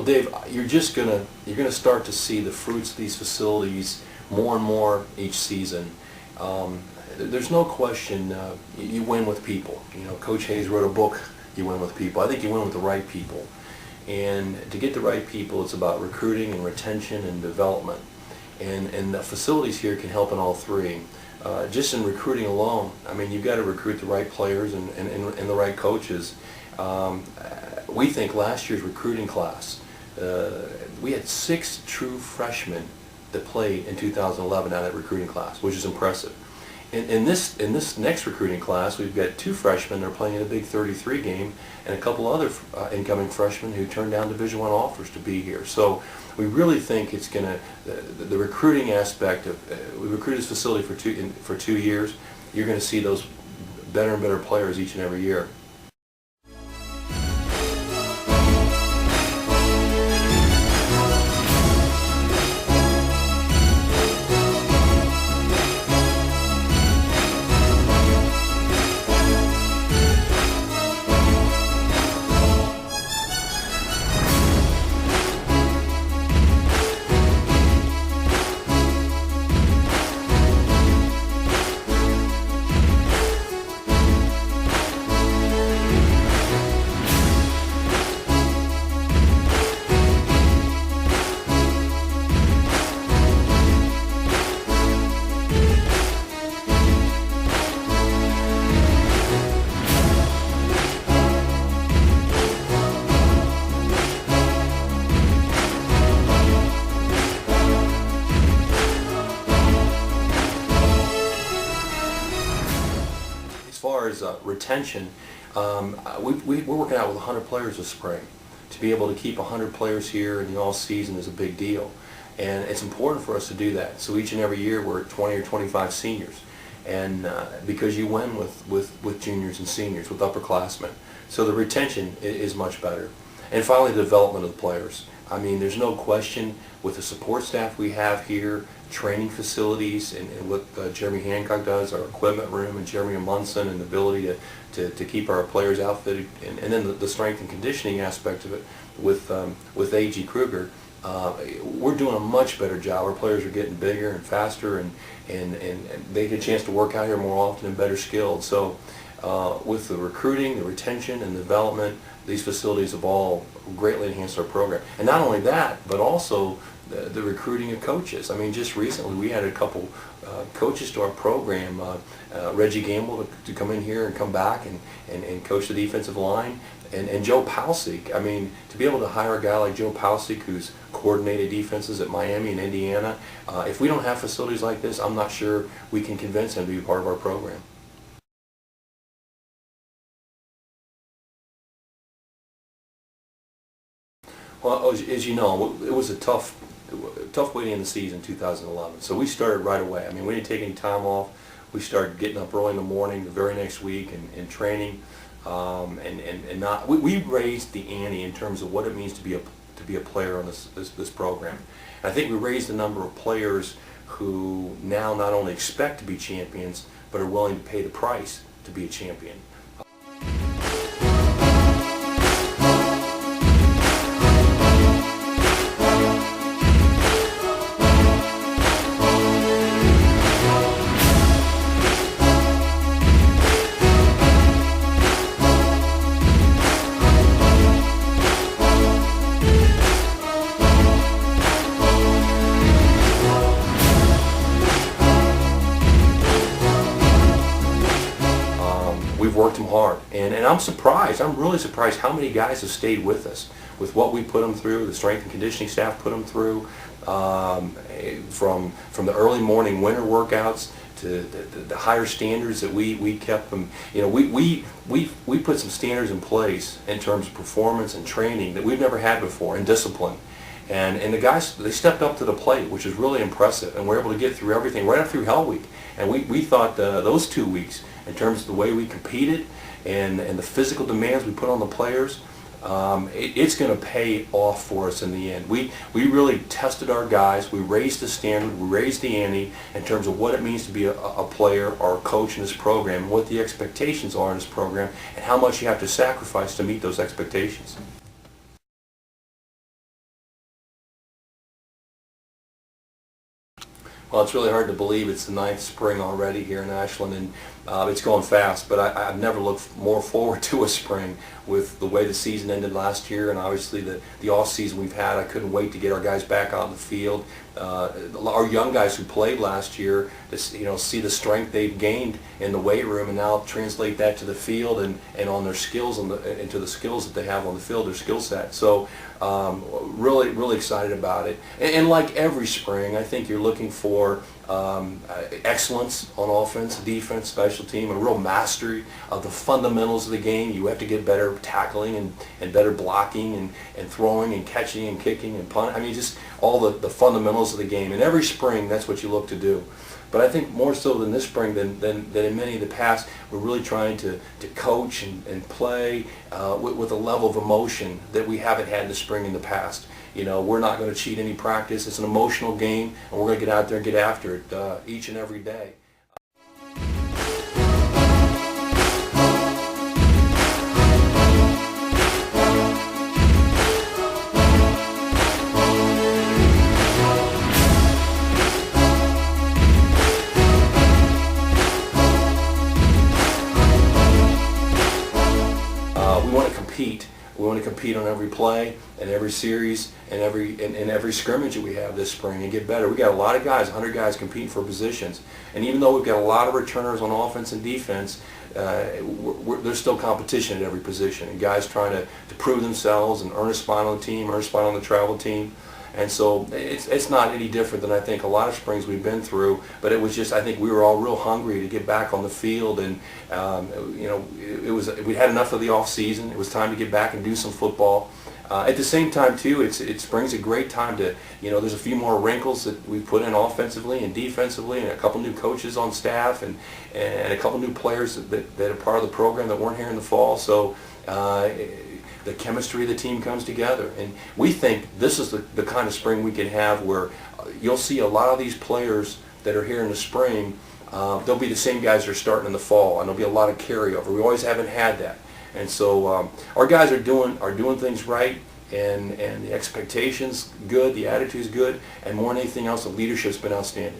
Well, Dave, you're gonna start to see the fruits of these facilities more and more each season. There's no question you win with people. You know, Coach Hayes wrote a book, You Win with People. I think you win with the right people. And to get the right people, it's about recruiting and retention and development. And the facilities here can help in all three. Just in recruiting alone, I mean, you've got to recruit the right players and the right coaches. We think last year's recruiting class, we had 6 true freshmen that played in 2011 out of that recruiting class, which is impressive. In this next recruiting class, we've got 2 freshmen that are playing in a big 33 game, and a couple other incoming freshmen who turned down Division I offers to be here. So we really think it's going to the recruiting aspect of we recruit this facility for 2 years. You're going to see those better and better players each and every year. As far as retention, we're working out with 100 players this spring. To be able to keep 100 players here in the all season is a big deal, and it's important for us to do that. So each and every year we're at 20 or 25 seniors, and because you win with juniors and seniors, with upperclassmen, so the retention is much better. And finally, the development of the players. I mean, there's no question with the support staff we have here, training facilities, and what Jeremy Hancock does, our equipment room, and Jeremy Munson, and the ability to keep our players outfitted, and then the strength and conditioning aspect of it with A.G. Kruger. We're doing a much better job. Our players are getting bigger and faster, and they get a chance to work out here more often and better skilled. So with the recruiting, the retention, and the development, these facilities have all greatly enhanced our program. And not only that, but also the recruiting of coaches. I mean, just recently we had a couple coaches to our program, Reggie Gamble to come in here and come back and coach the defensive line, and Joe Palcic. I mean, to be able to hire a guy like Joe Palcic, who's coordinated defenses at Miami and Indiana, if we don't have facilities like this, I'm not sure we can convince him to be part of our program. Well, as you know, it was a tough way to end the season in 2011. So we started right away. I mean, we didn't take any time off. We started getting up early in the morning the very next week and training, we raised the ante in terms of what it means to be a player on this program. And I think we raised the number of players who now not only expect to be champions, but are willing to pay the price to be a champion. We've worked them hard, and I'm surprised, I'm really surprised how many guys have stayed with us, with what we put them through, the strength and conditioning staff put them through, from the early morning winter workouts to the higher standards that we kept them. You know, we put some standards in place in terms of performance and training that we've never had before, and discipline. And the guys, they stepped up to the plate, which is really impressive, and we're able to get through everything right up through Hell Week. And we thought those 2 weeks, in terms of the way we competed and the physical demands we put on the players, it's going to pay off for us in the end. We really tested our guys. We raised the standard. We raised the ante in terms of what it means to be a player or a coach in this program, what the expectations are in this program, and how much you have to sacrifice to meet those expectations. Well, it's really hard to believe it's the ninth spring already here in Ashland, and it's going fast. But I've never looked more forward to a spring with the way the season ended last year, and obviously the off season we've had. I couldn't wait to get our guys back out in the field. Our young guys who played last year, to see the strength they've gained in the weight room, and now translate that to the field and on their skills and to the skills that they have on the field, their skill set. So really excited about it. And like every spring, I think you're looking for excellence on offense, defense, special team, a real mastery of the fundamentals of the game. You have to get better tackling and better blocking and throwing and catching and kicking and punting. I mean, just all the fundamentals of the game. And every spring, that's what you look to do. But I think more so than this spring than in many of the past, we're really trying to coach and play with a level of emotion that we haven't had this spring in the past. We're not going to cheat any practice. It's an emotional game, and we're going to get out there and get after it each and every day. We want to compete. We want to compete on every play and every series and every scrimmage that we have this spring and get better. We got a lot of guys, 100 guys competing for positions, and even though we've got a lot of returners on offense and defense, there's still competition at every position, and guys trying to prove themselves and earn a spot on the team, earn a spot on the travel team. And so it's not any different than I think a lot of springs we've been through, but it was just, I think we were all real hungry to get back on the field, and we had enough of the off season. It was time to get back and do some football. At the same time too, it spring's a great time to, there's a few more wrinkles that we put in offensively and defensively, and a couple new coaches on staff, and a couple new players that are part of the program that weren't here in the fall. So the chemistry of the team comes together, and we think this is the kind of spring we can have where you'll see a lot of these players that are here in the spring. They'll be the same guys that are starting in the fall, and there'll be a lot of carryover. We always haven't had that, and so our guys are doing things right, and the expectations good, the attitude's good, and more than anything else, the leadership's been outstanding.